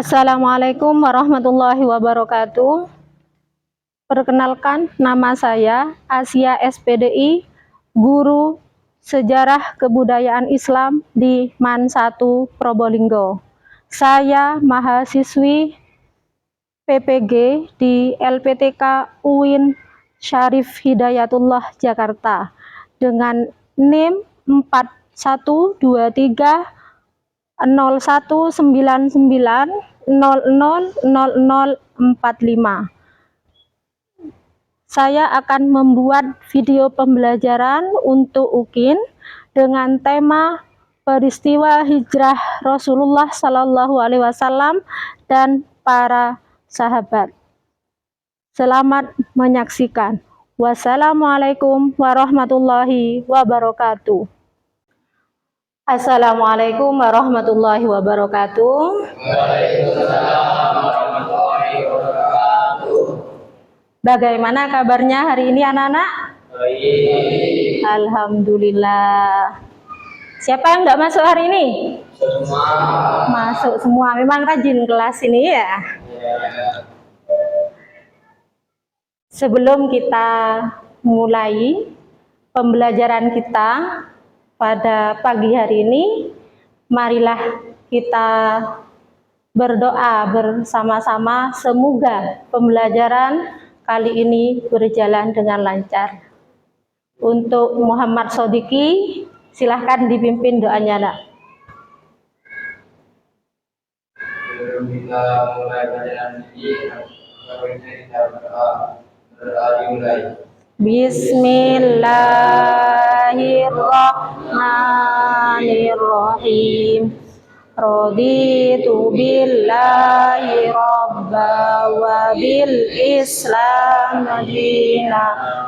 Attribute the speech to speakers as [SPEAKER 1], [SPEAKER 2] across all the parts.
[SPEAKER 1] Assalamualaikum warahmatullahi wabarakatuh. Perkenalkan, nama saya Asia SPDI, Guru Sejarah Kebudayaan Islam di MAN 1 Probolinggo. Saya mahasiswi PPG di LPTK UIN Syarif Hidayatullah Jakarta dengan NIM 4123 0199000045. Saya akan membuat video pembelajaran untuk UKIN dengan tema peristiwa hijrah Rasulullah Shallallahu Alaihi Wasallam dan para sahabat. Selamat menyaksikan. Wassalamualaikum warahmatullahi wabarakatuh. Assalamualaikum warahmatullahi wabarakatuh.
[SPEAKER 2] Waalaikumsalam warahmatullahi wabarakatuh.
[SPEAKER 1] Bagaimana kabarnya hari ini anak-anak?
[SPEAKER 2] Baik.
[SPEAKER 1] Alhamdulillah. Siapa yang nggak masuk hari ini?
[SPEAKER 2] Semua.
[SPEAKER 1] Masuk semua. Memang rajin kelas ini ya.
[SPEAKER 2] Ya.
[SPEAKER 1] Sebelum kita mulai pembelajaran kita pada pagi hari ini, marilah kita berdoa bersama-sama semoga pembelajaran kali ini berjalan dengan lancar. Untuk Muhammad Sodiki, silahkan dipimpin doanya, Nak.
[SPEAKER 2] Sebelum kita mulai pelajaran ini, kita berdoa dimulai.
[SPEAKER 1] Bismillahirrahmanirrahim. Raditu billahi rabba wa bil islam madina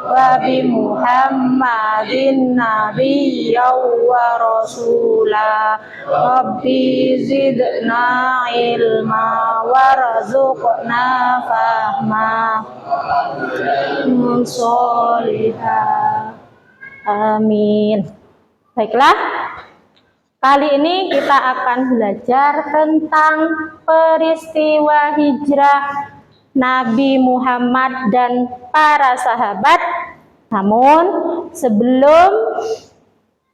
[SPEAKER 1] wa bi muhammadin nabiyya wa rasula. Rabbi zidna ilma warzuqna fahma solihah. Amin. Baiklah, kali ini kita akan belajar tentang peristiwa hijrah Nabi Muhammad dan para sahabat. Namun sebelum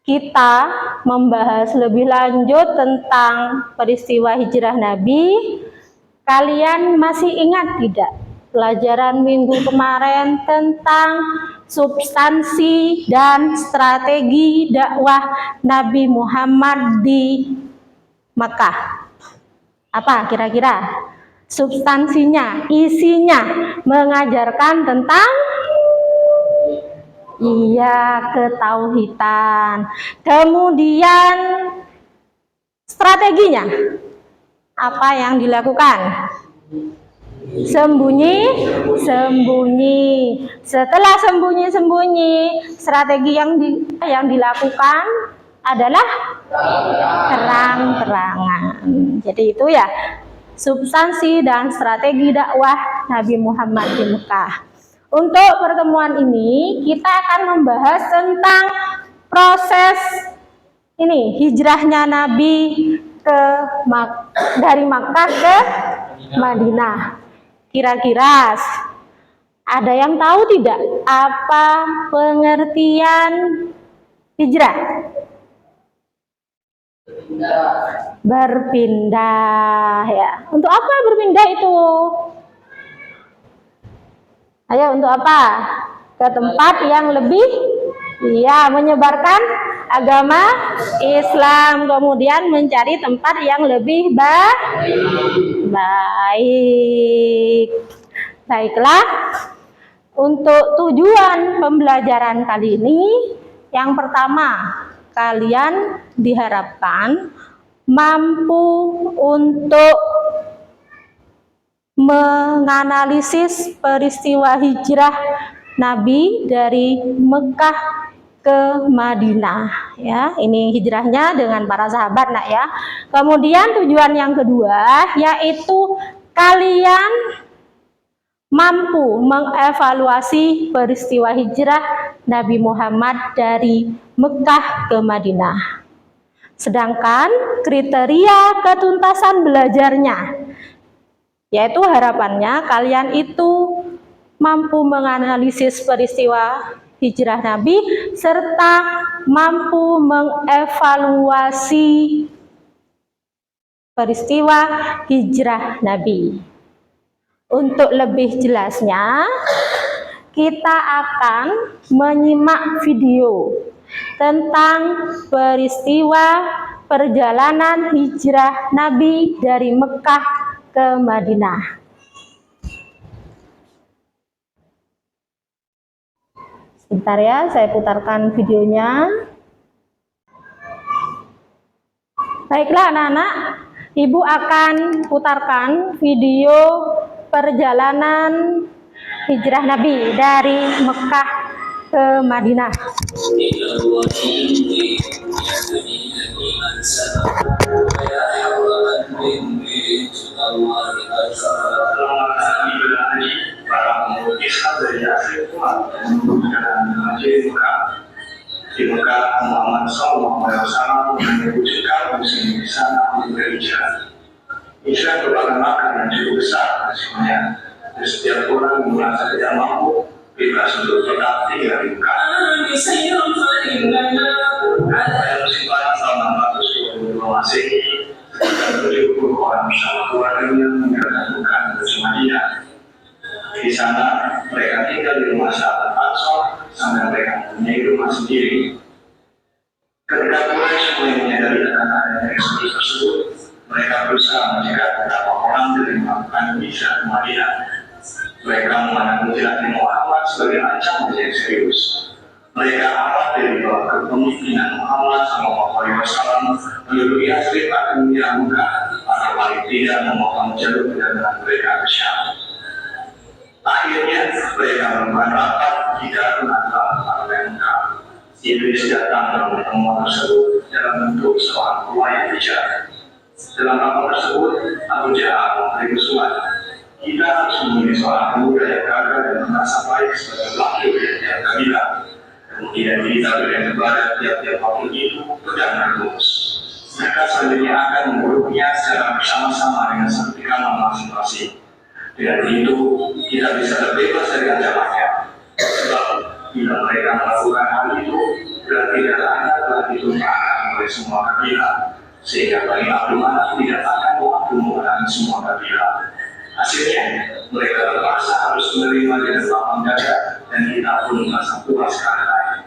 [SPEAKER 1] kita membahas lebih lanjut tentang peristiwa hijrah Nabi, kalian masih ingat tidak pelajaran minggu kemarin tentang substansi dan strategi dakwah Nabi Muhammad di Makkah? Apa kira-kira substansinya, isinya mengajarkan tentang ketauhidan. Kemudian strateginya apa yang dilakukan? sembunyi. Setelah sembunyi-sembunyi, strategi yang dilakukan adalah terang-terangan. Jadi itu ya substansi dan strategi dakwah Nabi Muhammad di Mekah. Untuk pertemuan ini kita akan membahas tentang proses ini hijrahnya Nabi dari Makkah ke Madinah. Kira-kira ada yang tahu tidak apa pengertian hijrah? Berpindah ya. Untuk apa berpindah itu? Ayo, untuk apa? Ke tempat yang lebih menyebarkan agama Islam, kemudian mencari tempat yang lebih baik. Baiklah, untuk tujuan pembelajaran kali ini, yang pertama, kalian diharapkan mampu untuk menganalisis peristiwa hijrah Nabi dari Mekah ke Madinah ya. Ini hijrahnya dengan para sahabat nak ya. Kemudian tujuan yang kedua yaitu kalian mampu mengevaluasi peristiwa hijrah Nabi Muhammad dari Mekah ke Madinah. Sedangkan kriteria ketuntasan belajarnya yaitu harapannya kalian itu mampu menganalisis peristiwa hijrah Nabi serta mampu mengevaluasi peristiwa hijrah Nabi. Untuk lebih jelasnya, kita akan menyimak video tentang peristiwa perjalanan hijrah Nabi dari Mekah ke Madinah. Sebentar ya, saya putarkan videonya. Baiklah anak-anak, Ibu akan putarkan video perjalanan hijrah Nabi dari Mekah ke Madinah.
[SPEAKER 3] Di Mekah, Muhammad SAW mewujudkan muslim di sana untuk berhijrah. Hijrah merupakan makan yang cukup besar resikonya. Dan setiap orang merasa tidak mampu bebas untuk tetap tinggal di Mekah. Pada musim panas tahun 622 Masehi, sekitar 70 orang bersama keluarganya meninggalkan Mekah menuju Madinah. Di sana mereka tinggal di rumah sahabat Ansor sampai mereka mempunyai rumah sendiri. Ketika Quraisy mulai menyadari akan adanya eksodus tersebut, mereka berusaha menjegat beberapa orang dari melakukan hijrah ke Madinah. Mereka memandang hijrah Muhammad sebagai ancaman yang serius. Mereka khawatir bahwa kepemimpinan Muhammad SAW menduduki Yathrib akan menyerang Mekah atau paling tidak memotong jalur perjalanan mereka ke Syam. Akhirnya mereka melakukan rapat di Darul Nadwa Parlemen Mekah. Iblis datang dalam pertemuan tersebut dalam bentuk seorang pelayan bicara. Dalam rapat tersebut, Abu Jahal memberi usulan, kita harus memilih seorang pemuda yang gagah dan merasa baik sebagai wakil dari tiap kabilah. Kemudian kita berikan kepada tiap-tiap wakil itu pedang dan lurus. Mereka selanjutnya akan membunuhnya secara bersama-sama dengan sertifikat masing-masing. Dengan begitu, kita bisa terbebas dari ancamannya. Sebab, bila mereka melakukan hal itu, berarti darahnya telah ditumpahkan oleh semua kabilah. Sehingga Bani Abdul Manaf tidak akan mampu memerangi semua kabilah. Hasilnya, mereka terpaksa harus menerima dengan lapang dada dan kita pun merasa puas karena lain.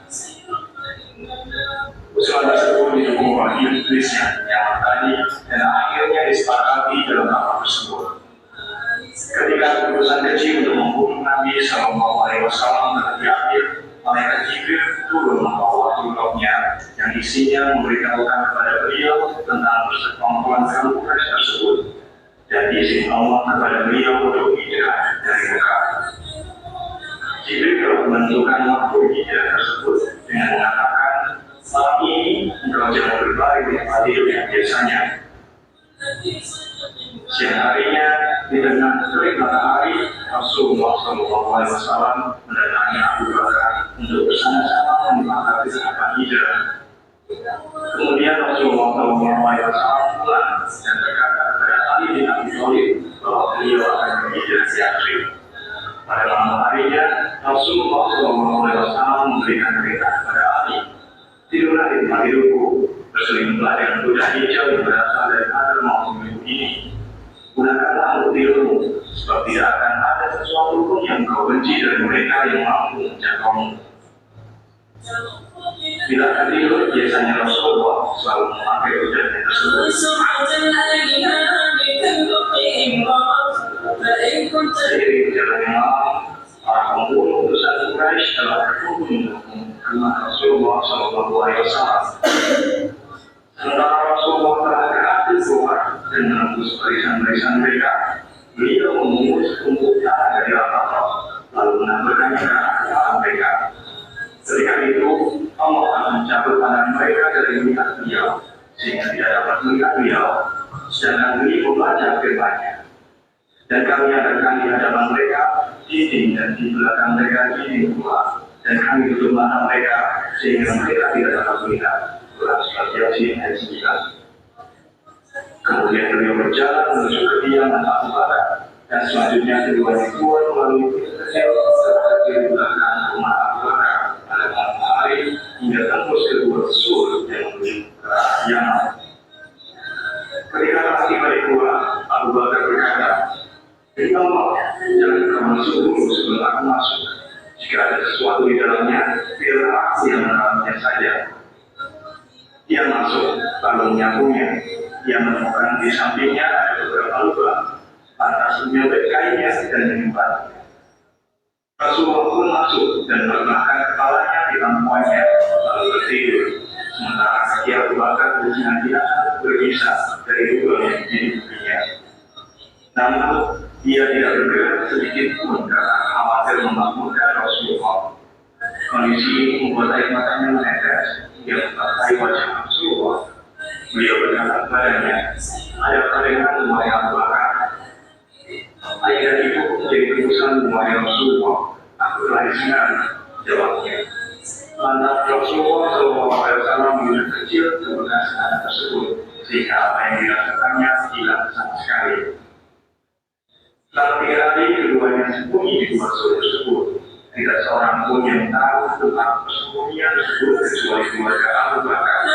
[SPEAKER 3] Usulan tersebut didukung oleh iblisnya yang tadi dan akhirnya disepakati dalam rapat tersebut. Ketika keputusan kecil untuk membunuh Nabi SAW telah diambil, malaikat Jibril turun membawa tuloknya yang isinya memberitahukan kepada beliau tentang persekongkolan kaum Quraisy tersebut dan izin Allah kepada beliau untuk hijrah menentukan waktu hijrah tersebut dengan mengatakan, malam ini engkau jangan berbalik di tempat tidur yang biasanya. Siang harinya, di tengah terik matahari, Rasulullah SAW mendatangi Abu Bakar untuk bersama-sama menyepakati tahapan hijrah. Kemudian Rasulullah SAW pulang dan berkata kepada Ali bin Abi Thalib bahwa beliau akan berhijrah di Yathrib. Pada malam harinya, Rasulullah SAW memberikan perintah kepada Ali, tidurlah di tempat tidurku, berselimutlah dengan kuda hijau yang berasal dari Hadar maupun minggu ini. Gunakanlah untuk tidurmu, sebab tidak akan ada sesuatu pun yang kau benci dari mereka yang mampu menjangkaumu. Bila akan tidur, biasanya Rasulullah selalu memakai kudanya tersebut. Seiring berjalannya malam, para pembunuh utusan Quraisy telah berkumpul untuk rumah Rasulullah SAW. Sementara Rasulullah telah berhasil keluar dan menembus barisan-barisan mereka, beliau memungut setumpuk tanah dari Al-Baqarah, lalu menamparkannya ke arah kepala mereka. Ketika itu, Allah akan mencabut pandangan mereka dari melihat beliau, sehingga tidak dapat melihat beliau, sedangkan beliau membaca firman-Nya. Dan kami adakan di hadapan mereka dinding dan di belakang mereka dinding pula, dan kami tutup mata mereka sehingga mereka tidak dapat melihat. Yasin ayat 9. Kemudian beliau berjalan menuju kediaman Abu Bakar, dan selanjutnya keduanya keluar melalui pintu kecil di belakang rumah Abu Bakar pada malam hari hingga tembus kedua sur yang menuju ke arah Yaman. Ketika telah tiba di gua, Abu Bakar berkata, "Demi Allah, jangan kau masuk dulu sebelum aku masuk. Jika ada sesuatu di dalamnya, biarlah aku yang menelannya saja." Dia masuk, lalu menyapunya. Dia menemukan di sampingnya ada beberapa lubang, lantas menyobek kainnya dan menyimpannya. Rasulullah pun masuk dan meletakkan kepalanya di lampuannya, lalu tertidur. Sementara kaki Abu Bakar berjinah-jinah berpisah dari lubang yang di pipinya. Namun, dia tidak bergerak sedikit pun karena khawatir memakmurkan Rasulullah. Kondisi ini membuat air matanya menetes hingga membasahi wajah Rasulullah. Beliau berkata kepadanya, "Adakah dengan wahai Abu Bakar? Ayah dan ibu menjadi utusan wahai Rasulullah. Aku telah disenang." Jawabnya. Lantas Rasulullah SAW menunjuk kecil ke bekas anak tersebut, sehingga apa yang dirasakannya hilang sama sekali. Setelah 3 hari, keduanya sembunyi di dua sur tersebut. Tidak seorang pun yang tahu tentang persembunyian tersebut kecuali keluarga Abu Bakar.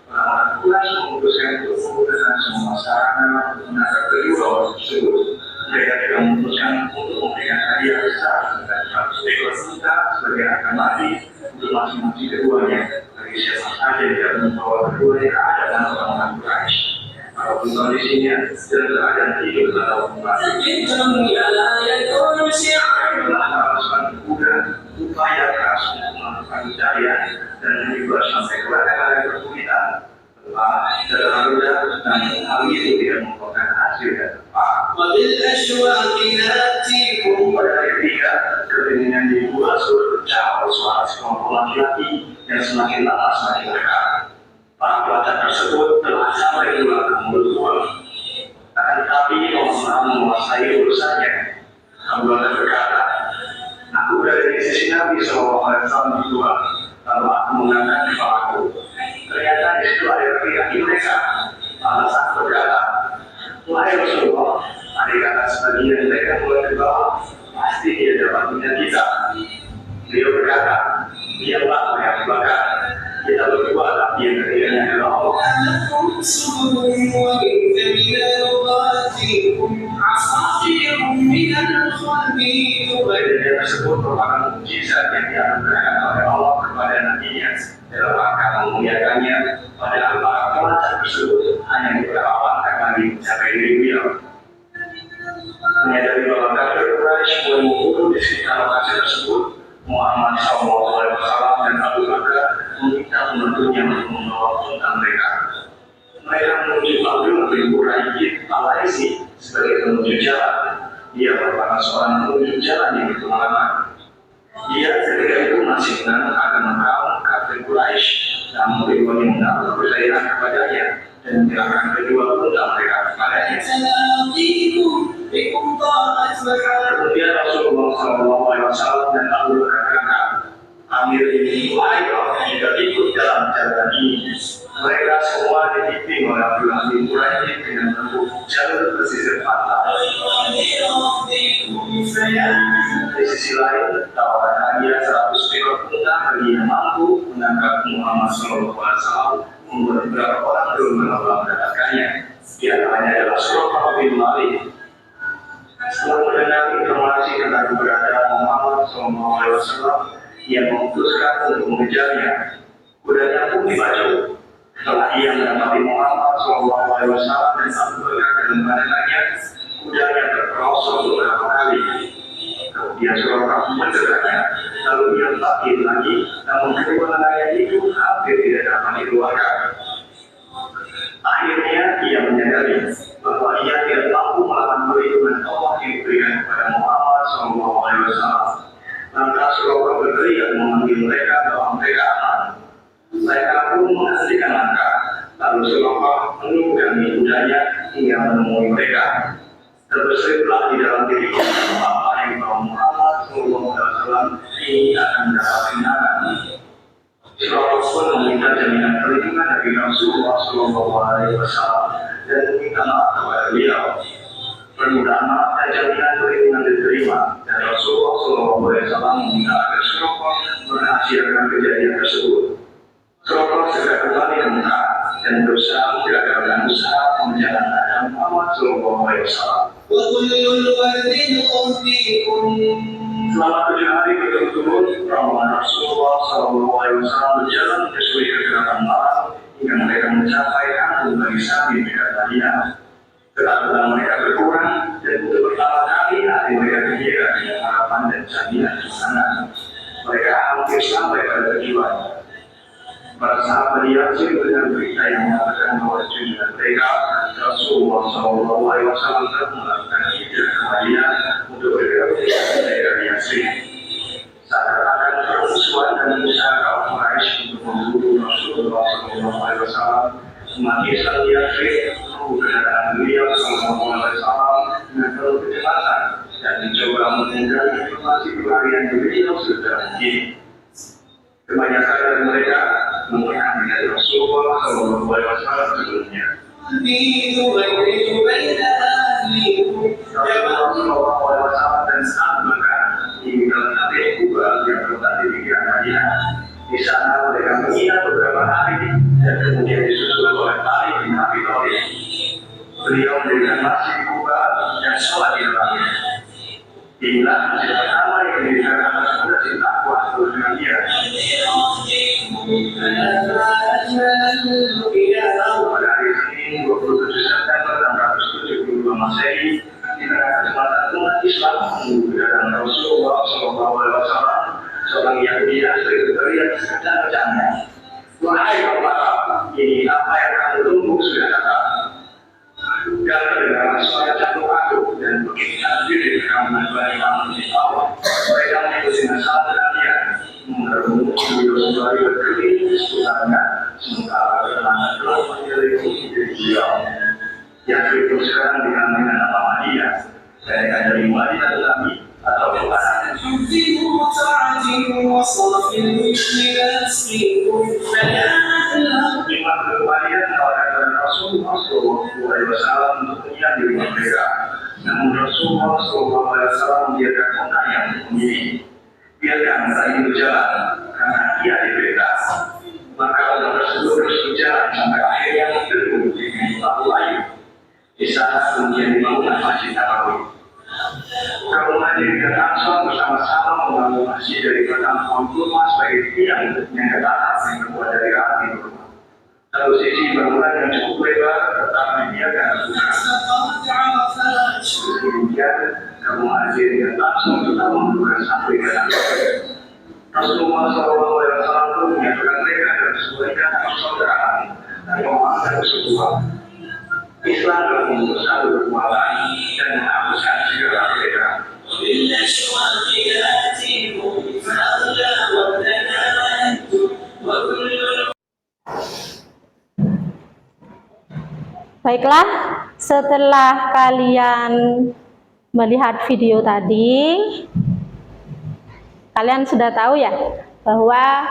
[SPEAKER 3] Orang-orang Quraisy memutuskan untuk menggunakan semua sarana menangkap kedua orang tersebut. Mereka juga memutuskan untuk memberikan hadiah besar dan 100 ekor unta sebagai harga mati untuk masing-masing keduanya. Bagi siapa saja yang membawa keduanya ke hadapan orang-orang Quraisy. Apapun kondisinya, dalam keadaan hidup atau mati. Kuda, upaya keras untuk melakukan pencarian dan juga sampai kepada area perbukitan. Setelah kuda, namun hal itu tidak membuahkan hasil yang tepat. Pada hari ketiga, keinginan dibuat sudah tercapai suara sekelompok laki-laki yang semakin lama semakin dekat. Para pelacak tersebut telah sampai pula ke mulut gua. Akan tetapi Allah menguasai urusannya. Abu Bakar berkata, "Aku berada di sisi Nabi SAW di gua, lalu aku mengangkat kepalaku. Ternyata di situ ada kaki mereka. Lantas aku berkata, wahai Rasulullah, andai kata sebagian mereka mulai ke bawah, pasti dia dapat melihat kita." Beliau berkata, "Diamlah wahai Abu Bakar. Kita berdua tapi yang ketiganya adalah Allah." Kejadian tersebut merupakan mukjizat yang dianugerahkan oleh Allah kepada Nabi-Nya dalam rangka memuliakannya. Padahal para pelacak tersebut hanya beberapa langkah lagi mencapai diri beliau. Menyadari bahwa kafir Quraisy mulai mengumpul di sekitar lokasi tersebut, Muhammad SAW dan Abu Bakar meminta pembantunya untuk membawa unta mereka. Mereka menuju Abdul bin Quraisy al-Aisi sebagai penuju jalan. Dia merupakan seorang penunjuk jalan yang berpengalaman. Dia ketika itu masih menganut agama kaum kafir Quraisy, namun Ridwan menaruh kepercayaan kepadanya dan menyerahkan kedua unta mereka kepadanya. Kemudian Rasulullah SAW dan Abu Bakar berkata, Amir ini jika ikut dalam jalan ini. Mereka semua dipimpin oleh Abdullah bin Quraisy dengan menempuh jalur pesisir pantai. Di sisi lain, tawaran hadiah 100 ekor unta bagi yang mampu menangkap Muhammad SAW membuat beberapa orang berulang-ulang mendapatkannya. Di antaranya adalah Suraqah bin Malik. Setelah mendengar informasi tentang keberadaan Muhammad SAW, ia memutuskan untuk mengejarnya. Kudanya pun dipacu. Setelah ia mendapati Muhammad SAW dan Abu Bakar dalam pandangannya, kudanya terperosok beberapa kali. Kemudian Suraqah mendegarnya, lalu ia bangkit lagi, namun kedua nelayan itu hampir tidak dapat dikeluarkan. Akhirnya ia menyadari bahwa ia tidak mampu melawan perlindungan Allah yang diberikan kepada Muhammad SAW. Lantas Suraqah berteriak memanggil mereka bahwa mereka aman. Mereka pun menghentikan langkah, lalu Suraqah menunggangi kudanya hingga menemui mereka. Terbersihlah di dalam dirinya apa yang bahwa Muhammad SAW ini akan dapat kemenangan. Suraqah pun meminta jaminan perlindungan dari Rasulullah SAW dan meminta maaf kepada beliau. Permintaan maaf dan jaminan perlindungan diterima dan Rasulullah SAW meminta agar Suraqah merahasiakan kejadian tersebut. Suraqah segera kembali ke Mekah dan berusaha menggagalkan usaha penjahat Muhammad SAW. Selama 7 hari berturut-turut, rombongan Rasulullah SAW berjalan menyusuri kegelapan malam hingga mereka mencapai kampung Bani Salim di Madinah. Ketakutan mereka berkurang dan untuk pertama kali hati mereka terjaga dengan harapan dan jaminan di sana. Mereka hampir sampai pada tujuan. Para sahabat Yasir dengan berita yang mengatakan bahwa junjungan mereka Rasulullah SAW telah melakukan hijrah ke Madinah untuk bergerak dari Yasir. Seakan-akan permusuhan dan usaha kaum Quraisy untuk membunuh Rasulullah SAW semakin saat Yasir menunggu kedatangan beliau SAW dengan penuh kecepatan dan mencoba mendengar informasi pelarian beliau sudah mungkin. Kebanyakan dari mereka menggunakan dari Rasulullah SAW sebelumnya. Rasulullah SAW dan Abu Bakar di dalam Nabi Kuba yang terletak di pinggiran Madinah. Di sana mereka menginap beberapa hari dan kemudian disusul oleh Ali bin Abi Thalib. Beliau mendirikan masjid di Kuba dan sholat di dalamnya. Inilah masjid pertama yang didirikan atas fondasi takwa dengan dia. Pada hari Senin 27 September 672 Masehi, di tengah kesempatan umat Islam menunggu kedatangan Rasulullah SAW, seorang Yahudi asli berteriak kencang-kencangnya, "Wahai Bapak, ini apa yang kamu tunggu sudah datang." Dan terdengar suara jatuh aduk dan berkeinginan diri kaum Bani Amr di bawah. Mereka mengikuti masalah perhatian, mengerumun beliau sembari berkeliling seputarnya, sementara ketenangan telah menyelimuti diri beliau. Yang itu sekarang dikenal dengan nama Madinah, mereka dari Madinah Nabi atau Bukanan. Iman berupaya menawarkan Rasulullah SAW untuk menyia di rumah mereka. Namun Rasulullah SAW membiarkan orang yang memilih. Biarkan mereka ini berjalan, karena ia diperintah. Maka orang tersebut terus berjalan sampai akhirnya bertemu dengan Abu Ayyub. Di sana kemudian dibangunkan Masjid Nabawi. Kaum Muhajirin dan Ansar bersama-sama membangun masjid dari batang pohon kurma sebagai tiang yang ketat yang terbuat dari api kurma. Satu sisi bangunan yang cukup lebar tetap dibiarkan kemudian kaum Muhajirin dan Ansar tetap membuka satu ikatan. Rasulullah SAW pun menyatukan mereka dan sesuaikan persaudaraan dan memaafkan persekutuan. Islam untuk satu kekuatan dan menghapuskan segala perbedaan.
[SPEAKER 1] Baiklah, setelah kalian melihat video tadi, kalian sudah tahu ya bahwa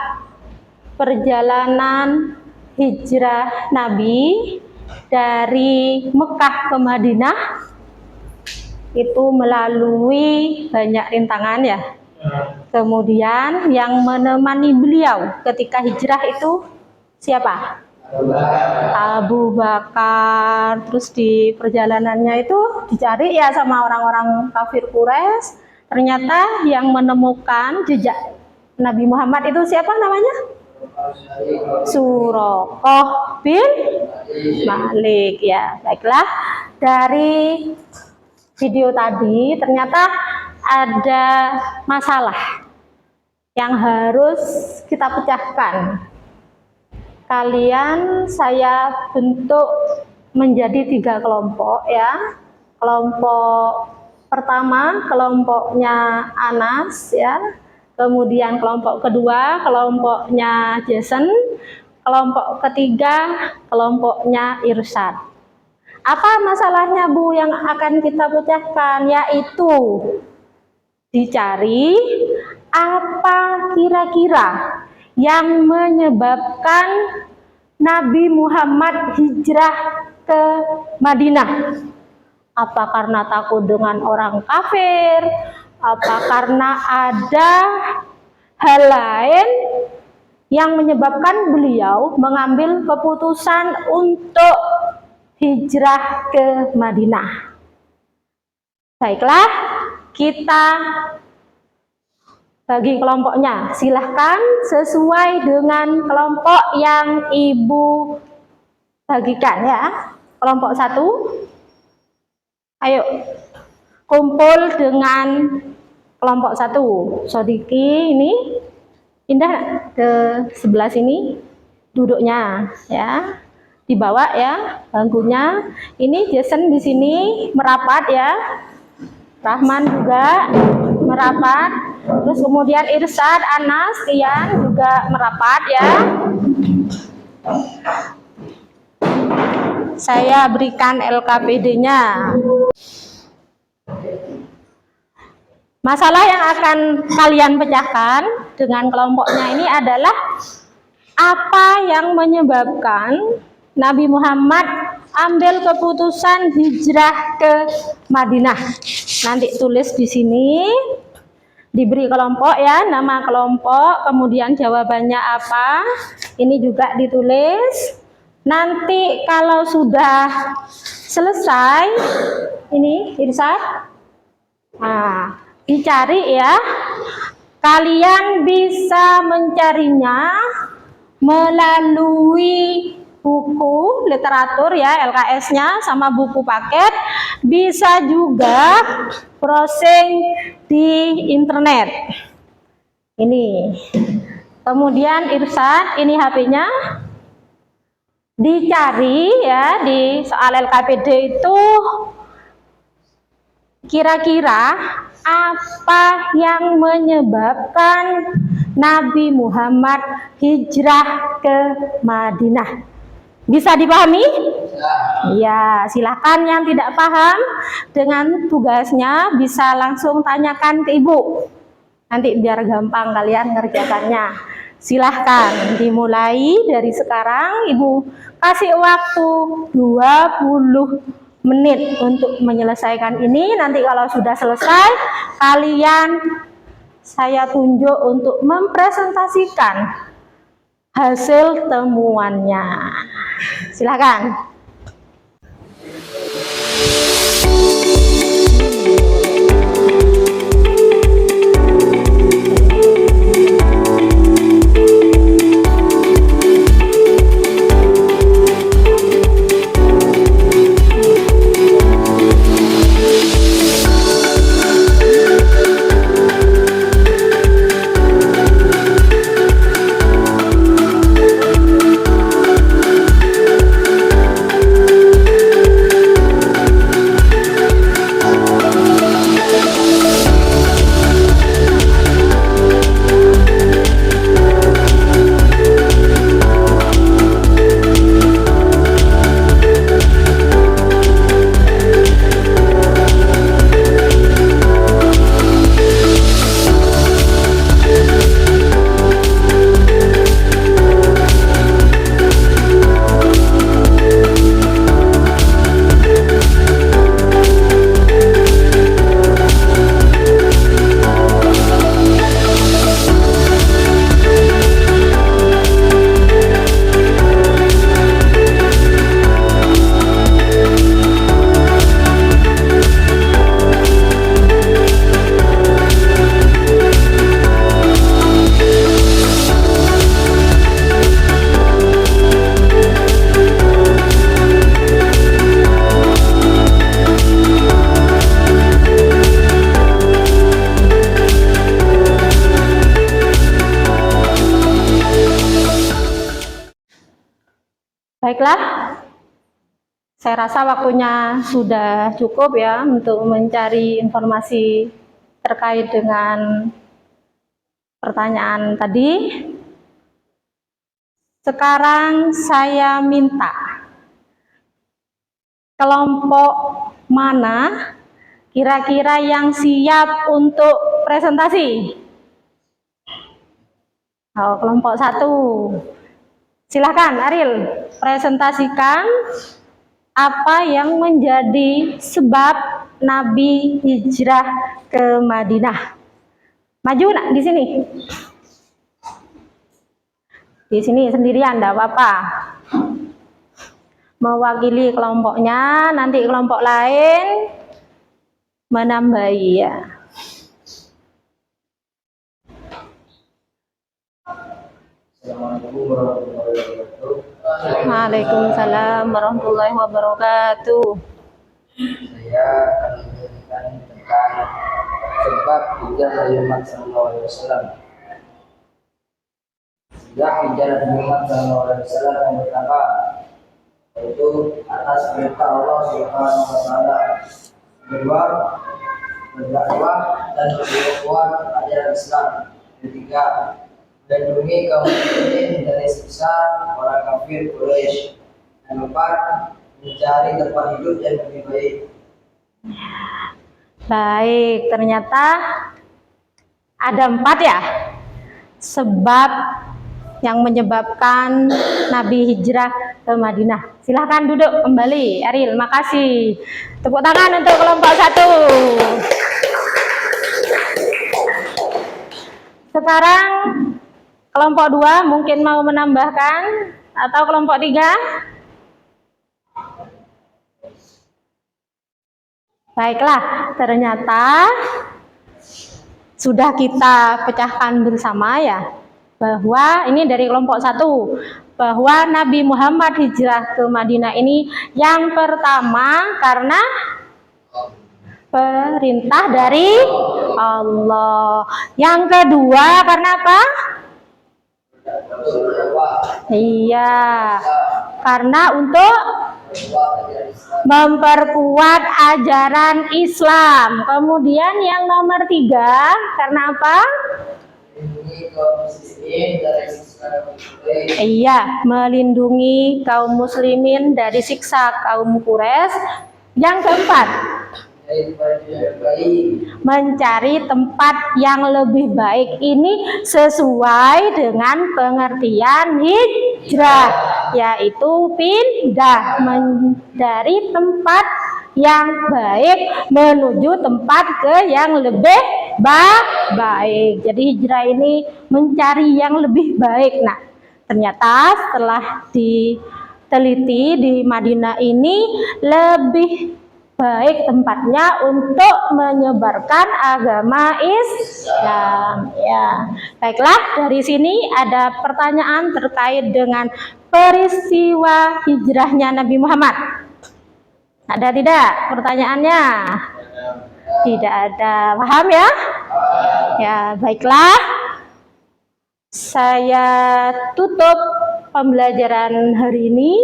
[SPEAKER 1] perjalanan hijrah Nabi dari Mekah ke Madinah itu melalui banyak rintangan ya. Kemudian yang menemani beliau ketika hijrah itu siapa? Abu Bakar. Terus di perjalanannya itu dicari ya sama orang-orang kafir Quraisy. Ternyata yang menemukan jejak Nabi Muhammad itu siapa namanya? Suraqah bin Malik ya. Baiklah, dari video tadi ternyata ada masalah yang harus kita pecahkan. Kalian saya bentuk menjadi 3 kelompok ya. Kelompok pertama kelompoknya Anas ya. Kemudian kelompok kedua kelompoknya Jason. Kelompok ketiga kelompoknya Irsyad. Apa masalahnya Bu yang akan kita pecahkan? Yaitu dicari apa kira-kira yang menyebabkan Nabi Muhammad hijrah ke Madinah. Apa karena takut dengan orang kafir? Apa karena ada hal lain yang menyebabkan beliau mengambil keputusan untuk hijrah ke Madinah? Baiklah, kita bagi kelompoknya. Silahkan sesuai dengan kelompok yang Ibu bagikan ya. Kelompok 1, ayo kumpul dengan kelompok 1. Sodiki ini pindah ke sebelah sini duduknya ya. Dibawa ya bangkunya. Ini Jason di sini merapat ya. Rahman juga merapat. Terus kemudian Irsyad, Anas, Tian juga merapat ya. Saya berikan LKPD-nya. Masalah yang akan kalian pecahkan dengan kelompoknya ini adalah apa yang menyebabkan Nabi Muhammad ambil keputusan hijrah ke Madinah. Nanti tulis di sini, diberi kelompok ya, nama kelompok, kemudian jawabannya apa. Ini juga ditulis. Nanti kalau sudah selesai, ini Irsyad, nah, dicari ya. Kalian bisa mencarinya melalui buku literatur ya, LKS-nya sama buku paket. Bisa juga browsing di internet. Ini. Kemudian Irsyad, ini HP-nya. Dicari ya di soal LKPD itu kira-kira apa yang menyebabkan Nabi Muhammad hijrah ke Madinah. Bisa dipahami? Ya, silahkan yang tidak paham dengan tugasnya bisa langsung tanyakan ke Ibu. Nanti biar gampang kalian ngerjakannya. Silahkan dimulai dari sekarang. Ibu kasih waktu 20 menit untuk menyelesaikan ini. Nanti kalau sudah selesai, kalian saya tunjuk untuk mempresentasikan hasil temuannya. Silakan. Baiklah, saya rasa waktunya sudah cukup ya untuk mencari informasi terkait dengan pertanyaan tadi. Sekarang saya minta kelompok mana kira-kira yang siap untuk presentasi? Oh, kelompok 1. Silahkan Ariel, presentasikan apa yang menjadi sebab Nabi hijrah ke Madinah. Maju nak di sini. Di sini sendirian, enggak apa-apa. Mewakili kelompoknya, nanti kelompok lain menambahi ya.
[SPEAKER 2] Assalamualaikum warahmatullahi wabarakatuh.
[SPEAKER 1] Waalaikumsalam warahmatullahi wabarakatuh.
[SPEAKER 2] Saya akan menjelaskan tentang sebab hijrah Nabi Muhammad SAW. Sebab hijrah Nabi Muhammad SAW yang pertama yaitu atas perintah Allah Subhanahu wa Ta'ala. Kedua, berdakwah dan berkuat ajaran Islam. Ketiga, melindungi kaum muslimin dari siksa orang kafir Quraisy. Yang keempat, mencari tempat hidup yang lebih baik.
[SPEAKER 1] Baik, ternyata ada 4 ya sebab yang menyebabkan Nabi hijrah ke Madinah. Silahkan duduk kembali, Ariel. Makasih. Tepuk tangan untuk kelompok 1. Sekarang kelompok 2 mungkin mau menambahkan, atau kelompok 3? Baiklah, ternyata sudah kita pecahkan bersama ya, bahwa ini dari kelompok 1, bahwa Nabi Muhammad hijrah ke Madinah ini yang pertama karena perintah dari Allah. Yang kedua karena apa? Iya, karena untuk memperkuat ajaran Islam. Kemudian yang nomor 3 karena apa? Iya, melindungi kaum muslimin dari siksa kaum Quraisy. Yang keempat, mencari tempat yang lebih baik. Ini sesuai dengan pengertian hijrah, yaitu pindah dari tempat yang baik menuju tempat ke yang lebih baik. Jadi hijrah ini mencari yang lebih baik. Nah, ternyata setelah diteliti di Madinah ini lebih baik tempatnya untuk menyebarkan agama Islam. Ya, baiklah, dari sini ada pertanyaan terkait dengan peristiwa hijrahnya Nabi Muhammad. Ada tidak pertanyaannya? Tidak ada. Paham ya? Ya, baiklah. Saya tutup pembelajaran hari ini.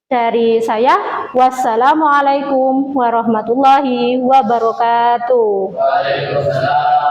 [SPEAKER 1] Dari saya, wassalamualaikum warahmatullahi wabarakatuh.
[SPEAKER 2] Waalaikumsalam.